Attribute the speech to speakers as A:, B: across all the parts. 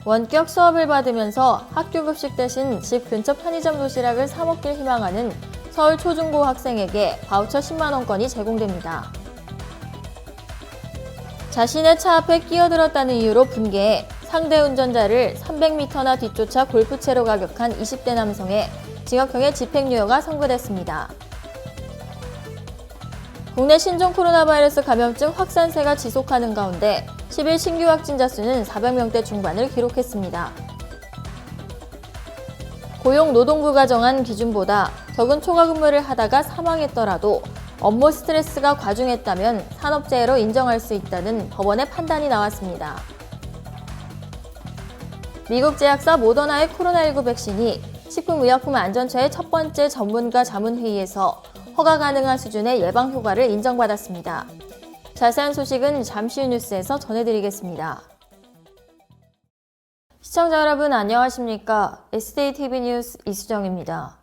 A: 원격 수업을 받으면서 학교 급식 대신 집 근처 편의점 도시락을 사 먹길 희망하는 서울 초중고 학생에게 바우처 10만 원권이 제공됩니다. 자신의 차 앞에 끼어들었다는 이유로 분개해 상대 운전자를 300m나 뒤쫓아 골프채로 가격한 20대 남성의 징역형의 집행유예가 선고됐습니다. 국내 신종 코로나 바이러스 감염증 확산세가 지속하는 가운데 10일 신규 확진자 수는 400명대 중반을 기록했습니다. 고용노동부가 정한 기준보다 적은 초과 근무를 하다가 사망했더라도 업무 스트레스가 과중했다면 산업재해로 인정할 수 있다는 법원의 판단이 나왔습니다. 미국 제약사 모더나의 코로나19 백신이 식품의약품안전처의 첫 번째 전문가 자문회의에서 허가 가능한 수준의 예방 효과를 인정받았습니다. 자세한 소식은 잠시 후 뉴스에서 전해드리겠습니다. 시청자 여러분 안녕하십니까? SDTV 뉴스 이수정입니다.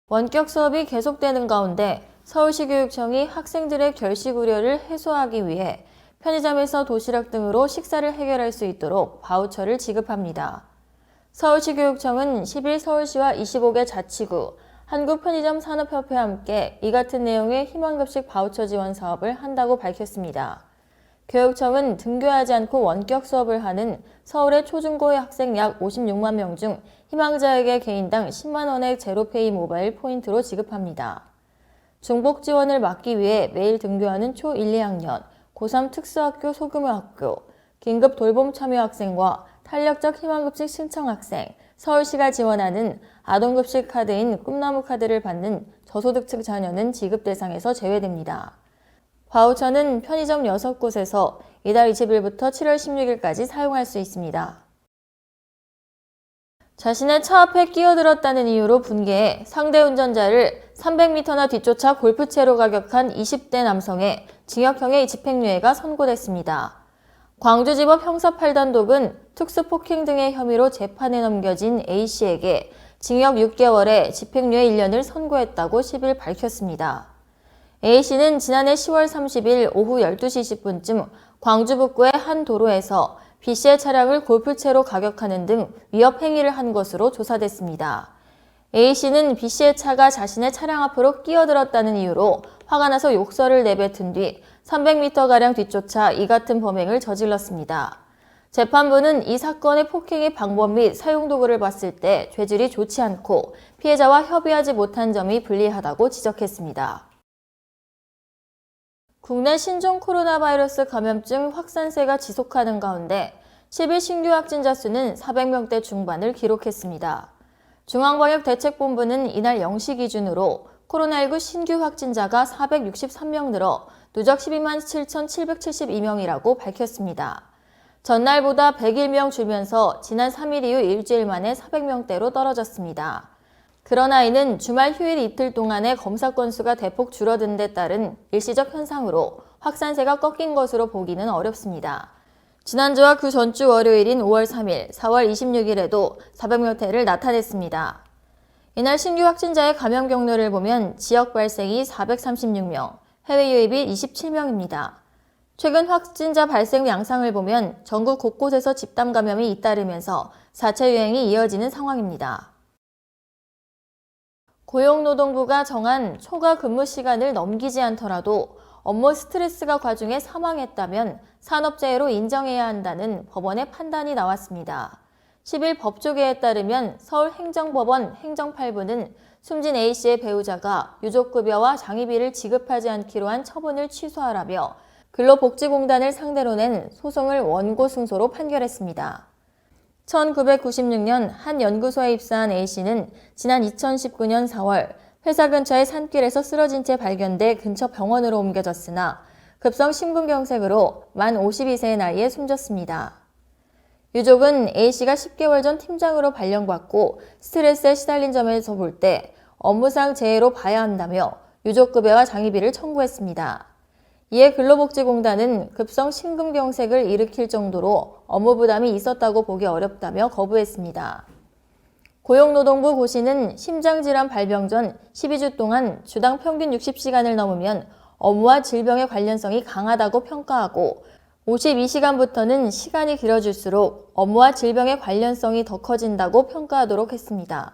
A: 원격 수업이 계속되는 가운데 서울시 교육청이 학생들의 결식 우려를 해소하기 위해 편의점에서 도시락 등으로 식사를 해결할 수 있도록 바우처를 지급합니다. 서울시 교육청은 10일 서울시와 25개 자치구, 한국편의점산업협회와 함께 이 같은 내용의 희망급식 바우처 지원 사업을 한다고 밝혔습니다. 교육청은 등교하지 않고 원격 수업을 하는 서울의 초중고의 학생 약 56만 명 중 희망자에게 개인당 10만 원의 제로페이 모바일 포인트로 지급합니다. 중복 지원을 막기 위해 매일 등교하는 초 1, 2학년, 고3 특수학교 소규모 학교, 긴급 돌봄 참여 학생과 탄력적 희망급식 신청 학생, 서울시가 지원하는 아동급식 카드인 꿈나무 카드를 받는 저소득층 자녀는 지급 대상에서 제외됩니다. 바우처는 편의점 6곳에서 이달 20일부터 7월 16일까지 사용할 수 있습니다. 자신의 차 앞에 끼어들었다는 이유로 분개해 상대 운전자를 300m나 뒤쫓아 골프채로 가격한 20대 남성의 징역형의 집행유예가 선고됐습니다. 광주지법 형사 8단독은 특수폭행 등의 혐의로 재판에 넘겨진 A씨에게 징역 6개월에 집행유예 1년을 선고했다고 10일 밝혔습니다. A씨는 지난해 10월 30일 오후 12시 20분쯤 광주 북구의 한 도로에서 B씨의 차량을 골프채로 가격하는 등 위협 행위를 한 것으로 조사됐습니다. A씨는 B씨의 차가 자신의 차량 앞으로 끼어들었다는 이유로 화가 나서 욕설을 내뱉은 뒤 300m가량 뒤쫓아 이 같은 범행을 저질렀습니다. 재판부는 이 사건의 폭행의 방법 및 사용 도구를 봤을 때 죄질이 좋지 않고 피해자와 협의하지 못한 점이 불리하다고 지적했습니다. 국내 신종 코로나 바이러스 감염증 확산세가 지속하는 가운데 10일 신규 확진자 수는 400명대 중반을 기록했습니다. 중앙방역대책본부는 이날 0시 기준으로 코로나19 신규 확진자가 463명 늘어 누적 12만 7,772명이라고 밝혔습니다. 전날보다 101명 줄면서 지난 3일 이후 일주일 만에 400명대로 떨어졌습니다. 그러나 이는 주말 휴일 이틀 동안의 검사 건수가 대폭 줄어든 데 따른 일시적 현상으로 확산세가 꺾인 것으로 보기는 어렵습니다. 지난주와 그 전주 월요일인 5월 3일, 4월 26일에도 400명대를 나타냈습니다. 이날 신규 확진자의 감염 경로를 보면 지역 발생이 436명, 해외 유입이 27명입니다. 최근 확진자 발생 양상을 보면 전국 곳곳에서 집단 감염이 잇따르면서 4차 유행이 이어지는 상황입니다. 고용노동부가 정한 초과 근무 시간을 넘기지 않더라도 업무 스트레스가 과중해 사망했다면 산업재해로 인정해야 한다는 법원의 판단이 나왔습니다. 10일 법조계에 따르면 서울행정법원 행정8부는 숨진 A씨의 배우자가 유족급여와 장의비를 지급하지 않기로 한 처분을 취소하라며 근로복지공단을 상대로 낸 소송을 원고 승소로 판결했습니다. 1996년 한 연구소에 입사한 A씨는 지난 2019년 4월 회사 근처의 산길에서 쓰러진 채 발견돼 근처 병원으로 옮겨졌으나 급성 심근경색으로 만 52세의 나이에 숨졌습니다. 유족은 A씨가 10개월 전 팀장으로 발령받고 스트레스에 시달린 점에서 볼 때 업무상 재해로 봐야 한다며 유족급여와 장의비를 청구했습니다. 이에 근로복지공단은 급성 심근경색을 일으킬 정도로 업무 부담이 있었다고 보기 어렵다며 거부했습니다. 고용노동부 고시는 심장질환 발병 전 12주 동안 주당 평균 60시간을 넘으면 업무와 질병의 관련성이 강하다고 평가하고 52시간부터는 시간이 길어질수록 업무와 질병의 관련성이 더 커진다고 평가하도록 했습니다.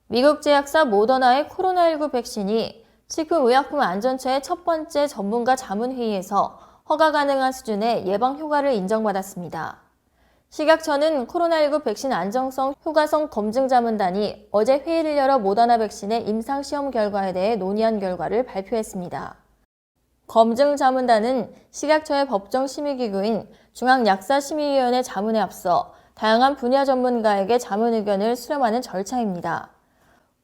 A: 미국 제약사 모더나의 코로나19 백신이 식품의약품안전처의 첫 번째 전문가 자문회의에서 허가 가능한 수준의 예방 효과를 인정받았습니다. 식약처는 코로나19 백신 안정성 효과성 검증 자문단이 어제 회의를 열어 모더나 백신의 임상시험 결과에 대해 논의한 결과를 발표했습니다. 검증 자문단은 식약처의 법정심의기구인 중앙약사심의위원회 자문에 앞서 다양한 분야 전문가에게 자문 의견을 수렴하는 절차입니다.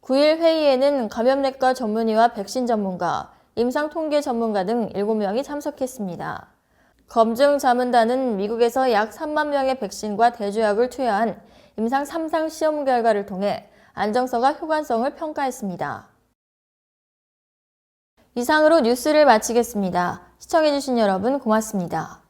A: 9일 회의에는 감염내과 전문의와 백신 전문가, 임상통계 전문가 등 7명이 참석했습니다. 검증 자문단은 미국에서 약 3만 명의 백신과 대조약을 투여한 임상 3상 시험 결과를 통해 안정성과 효과성을 평가했습니다. 이상으로 뉴스를 마치겠습니다. 시청해주신 여러분 고맙습니다.